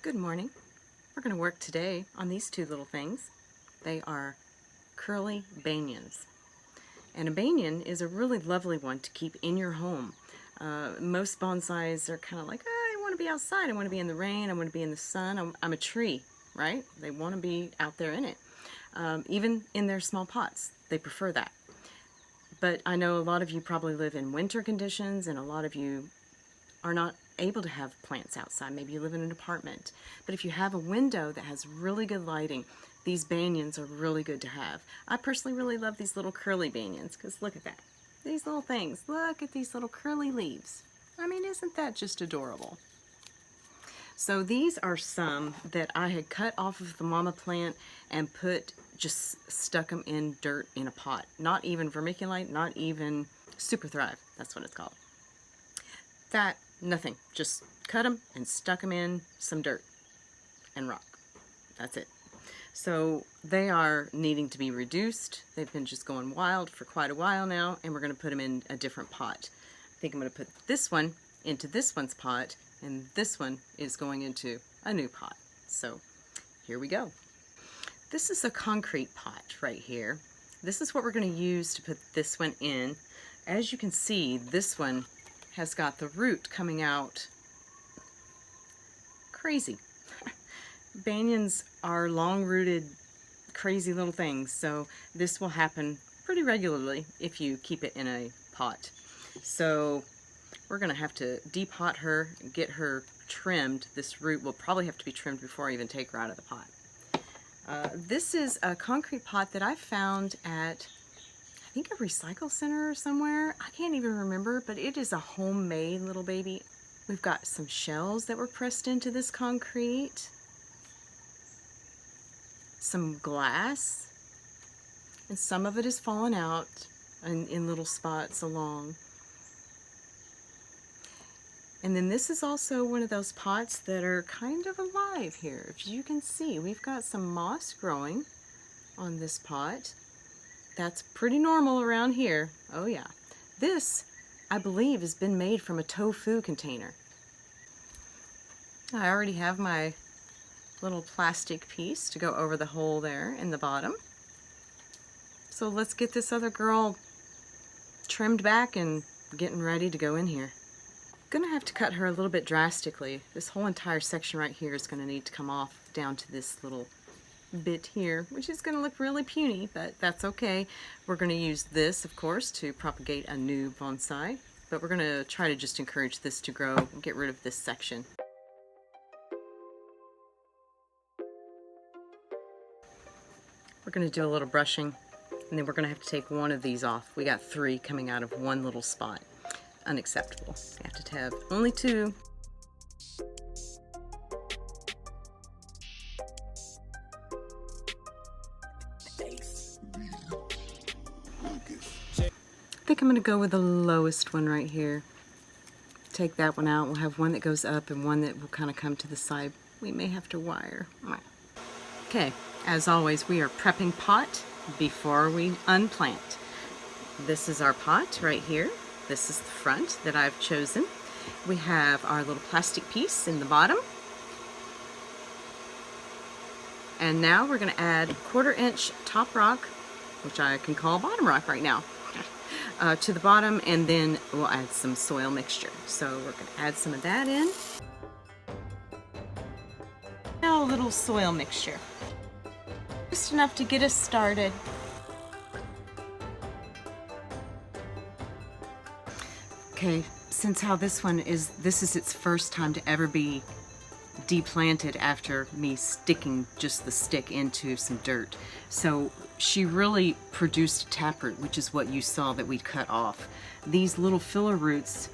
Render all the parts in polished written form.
Good morning. We're going to work today on these two little things. They are Curly Banyans. And a banyan is a really lovely one to keep in your home. Most bonsais are kind of like, I want to be outside, I want to be in the rain, I want to be in the sun. I'm a tree, right? They want to be out there in it. Even in their small pots, they prefer that. But I know a lot of you probably live in winter conditions, and a lot of you are not able to have plants outside. Maybe you live in an apartment. But if you have a window that has really good lighting, these banyans are really good to have. I personally really love these little curly banyans because look at that. These little things. Look at these little curly leaves. I mean, isn't that just adorable? So these are some that I had cut off of the mama plant and just stuck them in dirt in a pot. Not even vermiculite, not even Super Thrive. That's what it's called. Nothing. Just cut them and stuck them in some dirt and rock. That's it. So they are needing to be reduced. They've been just going wild for quite a while now, and we're going to put them in a different pot. I think I'm going to put this one into this one's pot, and this one is going into a new pot. So here we go. This is a concrete pot right here. This is what we're going to use to put this one in. As you can see, this one has got the root coming out crazy. Banyans are long-rooted, crazy little things, so this will happen pretty regularly if you keep it in a pot. So we're going to have to depot her, get her trimmed. This root will probably have to be trimmed before I even take her out of the pot. This is a concrete pot that I found at I think a recycle center or somewhere. I can't even remember, but it is a homemade little baby. We've got some shells that were pressed into this concrete, some glass, and some of it has fallen out in little spots along. And then this is also one of those pots that are kind of alive here. If you can see, we've got some moss growing on this pot. That's pretty normal around here. Oh yeah. This, I believe, has been made from a tofu container. I already have my little plastic piece to go over the hole there in the bottom. So let's get this other girl trimmed back and getting ready to go in here. Gonna have to cut her a little bit drastically. This whole entire section right here is gonna need to come off down to this little bit here, which is going to look really puny, but that's okay. We're going to use this, of course, to propagate a new bonsai, but we're going to try to just encourage this to grow and get rid of this section. We're going to do a little brushing, and then we're going to have to take one of these off. We got 3 coming out of one little spot. Unacceptable. You have to have only 2. I think I'm going to go with the lowest one right here. Take that one out. We'll have one that goes up and one that will kind of come to the side. We may have to wire. Okay, as always, we are prepping pot before we unplant. This is our pot right here. This is the front that I've chosen. We have our little plastic piece in the bottom. And now we're going to add 1/4 inch top rock, which I can call bottom rock right now, to the bottom, and then we'll add some soil mixture. So we're going to add some of that in. Now a little soil mixture. Just enough to get us started. Okay, since how this is its first time to ever be deplanted after me sticking just the stick into some dirt. So she really produced taproot, which is what you saw that we cut off. These little filler roots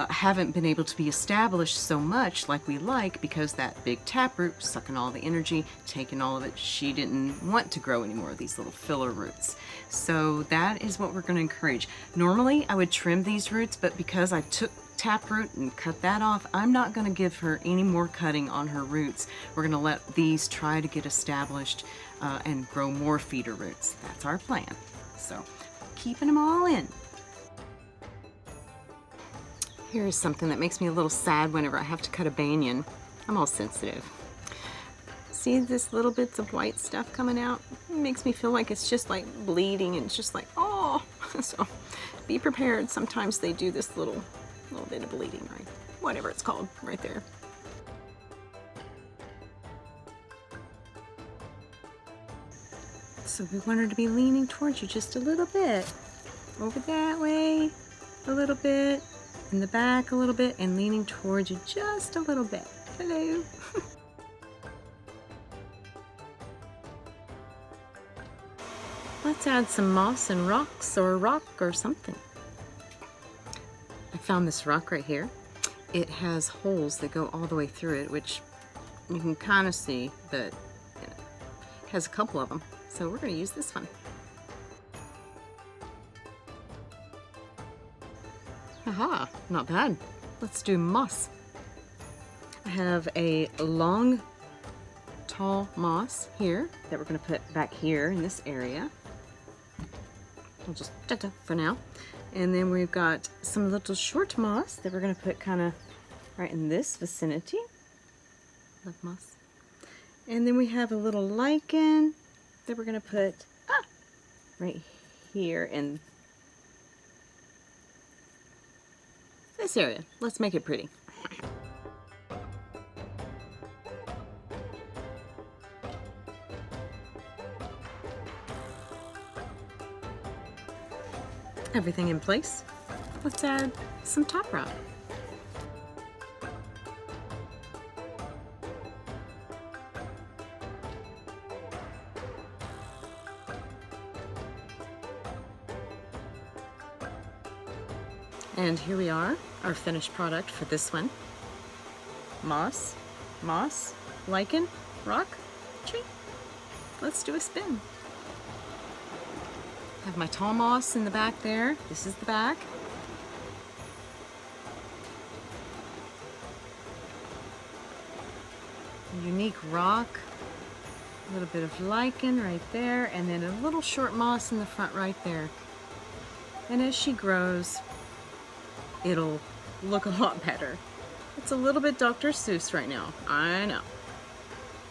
haven't been able to be established so much like we like because that big taproot sucking all the energy, taking all of it. She didn't want to grow any more of these little filler roots. So that is what we're going to encourage. Normally I would trim these roots, but because I took taproot and cut that off, I'm not going to give her any more cutting on her roots. We're going to let these try to get established and grow more feeder roots. That's our plan. So keeping them all in. Here is something that makes me a little sad whenever I have to cut a banyan. I'm all sensitive. See this little bits of white stuff coming out? It makes me feel like it's just like bleeding and it's just like, oh. So be prepared. Sometimes they do this little bit of bleeding, right? Whatever it's called right there. So we want her to be leaning towards you just a little bit. Over that way a little bit, in the back a little bit, and leaning towards you just a little bit. Hello. Let's add some moss and rocks or rock or something. I found this rock right here. It has holes that go all the way through it, which you can kind of see, but it has a couple of them. So we're going to use this one. Aha, not bad. Let's do moss. I have a long, tall moss here that we're going to put back here in this area. We'll just ta-ta for now. And then we've got some little short moss that we're going to put kind of right in this vicinity. Love moss. And then we have a little lichen that we're going to put right here in this area. Let's make it pretty. Everything in place. Let's add some top rock. And here we are, our finished product for this one. Moss, lichen, rock, tree. Let's do a spin. Have my tall moss in the back there. This is the back. A unique rock, a little bit of lichen right there, and then a little short moss in the front right there. And as she grows, it'll look a lot better. It's a little bit Dr. Seuss right now, I know.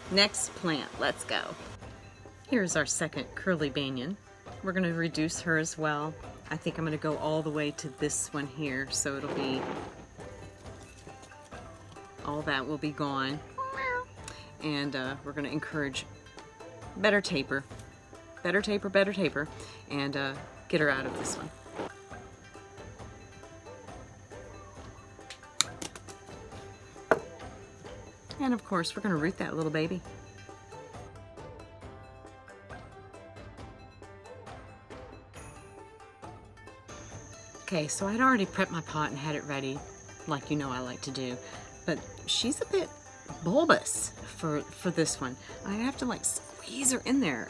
Next plant, let's go. Here's our second Curly Banyan. We're going to reduce her as well. I think I'm going to go all the way to this one here, so it'll be, all that will be gone. And we're going to encourage better taper, and get her out of this one. And of course, we're going to root that little baby. Okay, so I'd already prepped my pot and had it ready, like you know I like to do, but she's a bit bulbous for this one. I have to like squeeze her in there.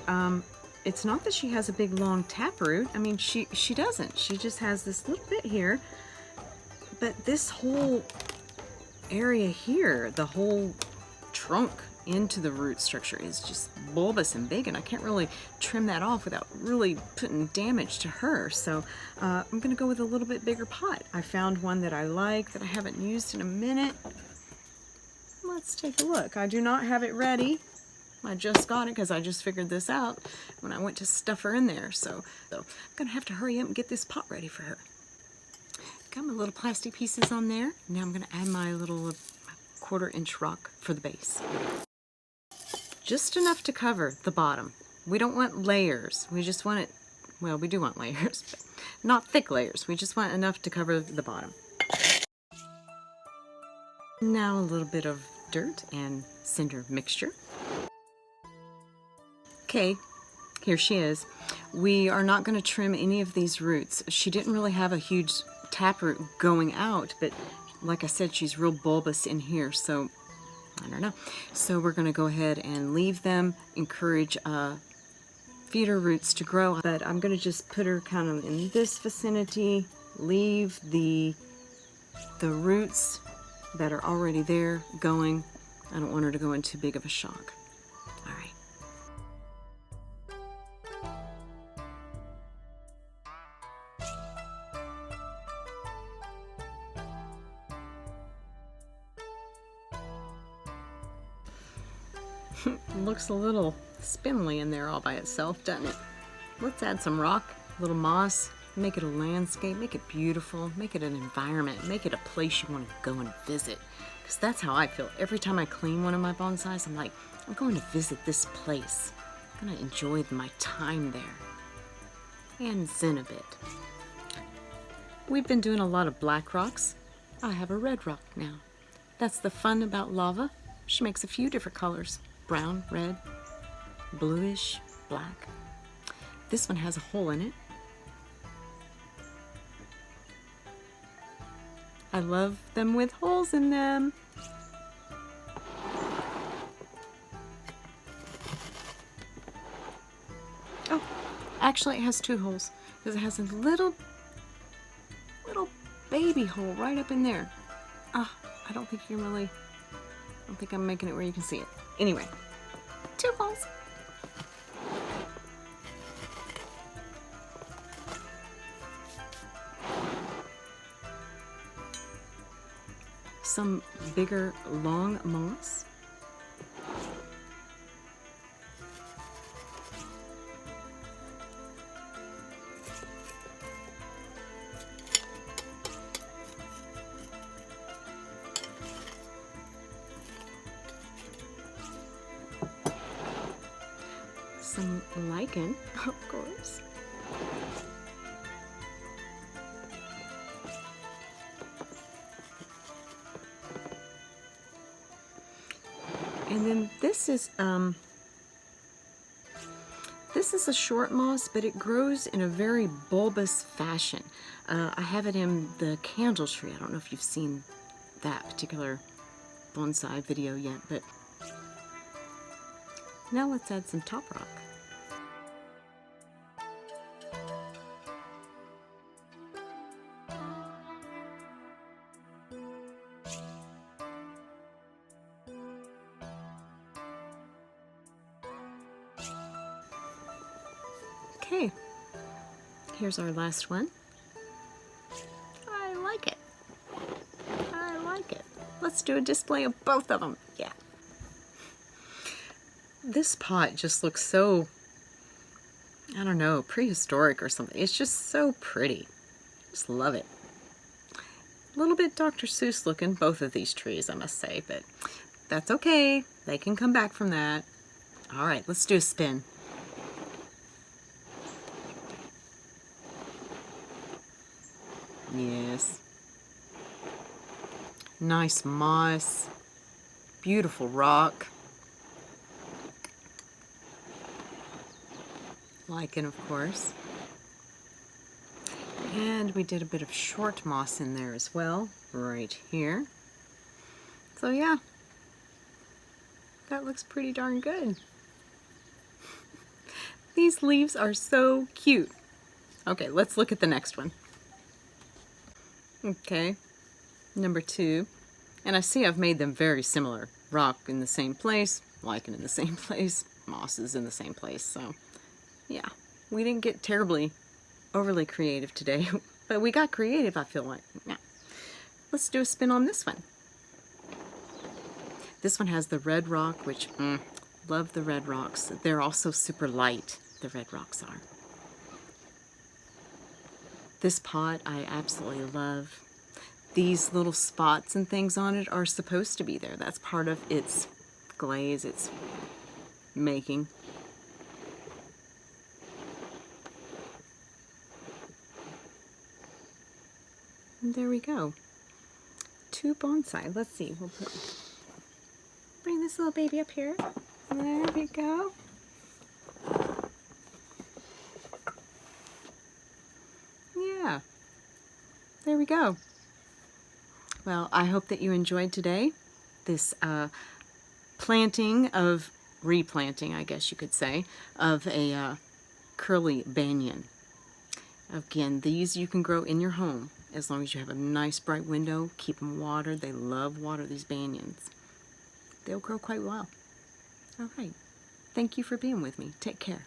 It's not that she has a big long taproot. I mean, she doesn't. She just has this little bit here, but this whole area here, the whole trunk into the root structure is just bulbous and big, and I can't really trim that off without really putting damage to her. So I'm gonna go with a little bit bigger pot. I found one that I like that I haven't used in a minute. Let's take a look. I do not have it ready. I just got it because I just figured this out when I went to stuff her in there. So I'm gonna have to hurry up and get this pot ready for her. Got my little plastic pieces on there. Now I'm gonna add my little 1/4-inch rock for the base. Just enough to cover the bottom. We don't want layers. We just want it, well, we do want layers, but not thick layers. We just want enough to cover the bottom. Now a little bit of dirt and cinder mixture. Okay, here she is. We are not going to trim any of these roots. She didn't really have a huge taproot going out, but like I said, she's real bulbous in here, so I don't know. So we're going to go ahead and leave them, encourage feeder roots to grow, but I'm going to just put her kind of in this vicinity, leave the roots that are already there going. I don't want her to go in too big of a shock. All right. Looks a little spindly in there all by itself, doesn't it? Let's add some rock, a little moss, make it a landscape, make it beautiful, make it an environment, make it a place you want to go and visit. Because that's how I feel. Every time I clean one of my bonsais, I'm like, I'm going to visit this place. I'm going to enjoy my time there. And zen a bit. We've been doing a lot of black rocks. I have a red rock now. That's the fun about lava. She makes a few different colors. Brown, red, bluish, black. This one has a hole in it. I love them with holes in them. Oh, actually it has two holes because it has a little baby hole right up in there. I don't think you can really, I don't think I'm making it where you can see it. Anyway, two holes. Some bigger long moss. Some lichen, of course. And then this is a short moss, but it grows in a very bulbous fashion. I have it in the candle tree. I don't know if you've seen that particular bonsai video yet, but now let's add some top rock. Okay, here's our last one. I like it. I like it. Let's do a display of both of them. Yeah. This pot just looks so, I don't know, prehistoric or something. It's just so pretty. Just love it. A little bit Dr. Seuss looking, both of these trees, I must say, but that's okay. They can come back from that. All right, let's do a spin. Yes. Nice moss. Beautiful rock. Lichen, of course. And we did a bit of short moss in there as well, right here. So yeah, that looks pretty darn good. These leaves are so cute. Okay, let's look at the next one. Okay, number 2. And I see I've made them very similar. Rock in the same place, lichen in the same place, mosses in the same place. So yeah, we didn't get terribly overly creative today, but we got creative, I feel like. Yeah. Let's do a spin on this one. This one has the red rock, which, love the red rocks. They're also super light, the red rocks are. This pot I absolutely love. These little spots and things on it are supposed to be there. That's part of its glaze, its making. And there we go. 2 bonsai. Let's see. We'll bring this little baby up here. There we go. Yeah. There we go. Well, I hope that you enjoyed today this replanting, I guess you could say, of a Curly Banyan. Again, these you can grow in your home as long as you have a nice bright window. Keep them watered. They love water, these banyans. They'll grow quite well. All right. Thank you for being with me. Take care.